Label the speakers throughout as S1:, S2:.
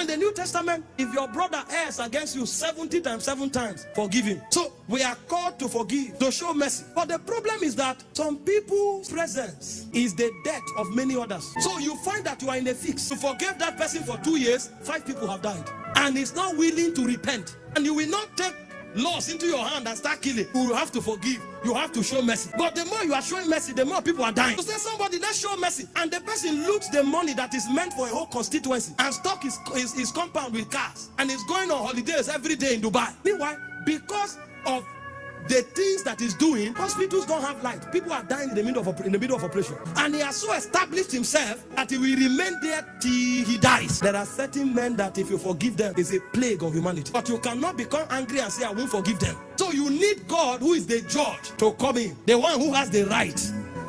S1: the New Testament, if your brother errs against you 70 times, 7 times, forgive him. So we are called to forgive, to show mercy. But the problem is that some people's presence is the death of many others. So you find that you are in a fix. You forgave that person for 2 years, 5 people have died. And he's not willing to repent. And you will not take laws into your hand and start killing. You have to forgive. You have to show mercy. But the more you are showing mercy, the more people are dying. So say somebody, let's show mercy. And the person loots the money that is meant for a whole constituency and stock his compound with cars. And is going on holidays every day in Dubai. Meanwhile, because of the things that he's doing, hospitals don't have light. People are dying in the middle of operation. And he has so established himself that he will remain there till he dies. There are certain men that if you forgive them, is a plague of humanity. But you cannot become angry and say, I won't forgive them. So you need God, who is the judge, to come in. The one who has the right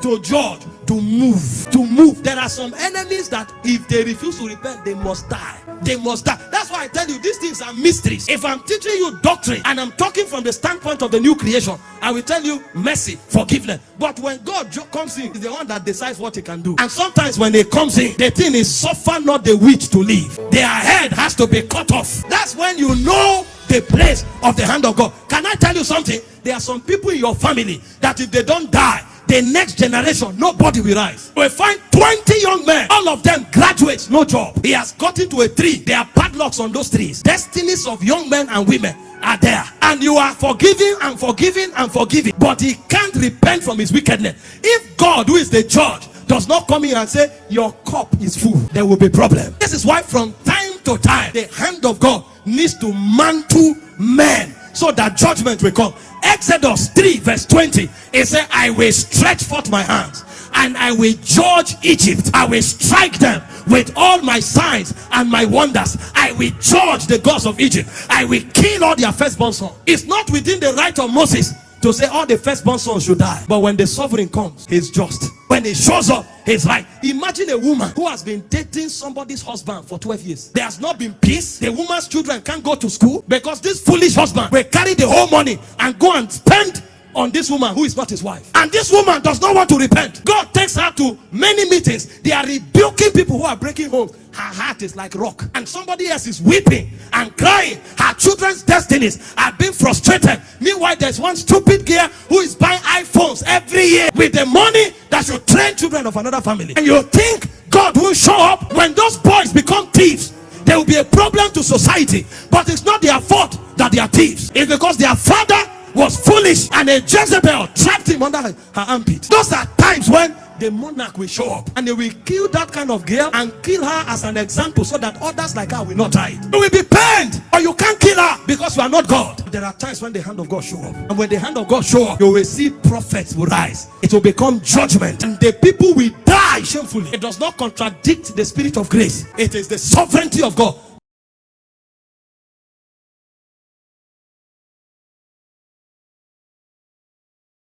S1: to judge, to move. There are some enemies that if they refuse to repent, they must die. They must die. That's why I tell you, these things are mysteries. If I'm teaching you doctrine and I'm talking from the standpoint of the new creation, I will tell you mercy, forgiveness. But when God comes in, he's the one that decides what he can do. And sometimes when he comes in, the thing is, suffer not the witch to live. Their head has to be cut off. That's when you know the place of the hand of God. Can I tell you something? There are some people in your family that if they don't die, the next generation, nobody will rise. We find 20 young men, all of them graduates, no job. He has gotten to a tree. There are padlocks on those trees. Destinies of young men and women are there. And you are forgiving and forgiving and forgiving. But he can't repent from his wickedness. If God, who is the judge, does not come here and say, your cup is full, there will be problem. This is why from time to time, the hand of God needs to mantle men so that judgment will come. Exodus 3 verse 20, it said, I will stretch forth my hands and I will judge Egypt. I will strike them with all my signs and my wonders. I will judge the gods of Egypt. I will kill all their firstborn sons. It's not within the right of Moses to say all the firstborn sons should die. But when the sovereign comes, he's just. When he shows up, he's right. Imagine a woman who has been dating somebody's husband for 12 years. There has not been peace. The woman's children can't go to school because this foolish husband will carry the whole money and go and spend on this woman who is not his wife. And this woman does not want to repent. God takes her to many meetings. They are rebuking people who are breaking homes. Her heart is like rock. And somebody else is weeping and crying. Her children's destinies are being frustrated. Meanwhile, there's one stupid girl who is buying iPhones every year with the money that should train children of another family. And you think God will show up when those boys become thieves? There will be a problem to society. But it's not their fault that they are thieves. It's because their father was foolish and a Jezebel trapped him under her armpit. Those are times when the monarch will show up and they will kill that kind of girl and kill her as an example so that others like her will not die. You will be pained, or you can't kill her because you are not God. There are times when the hand of God show up, and when the hand of God show up, you will see prophets will rise. It will become judgment and the people will die shamefully. It does not contradict the spirit of grace. It is the sovereignty of God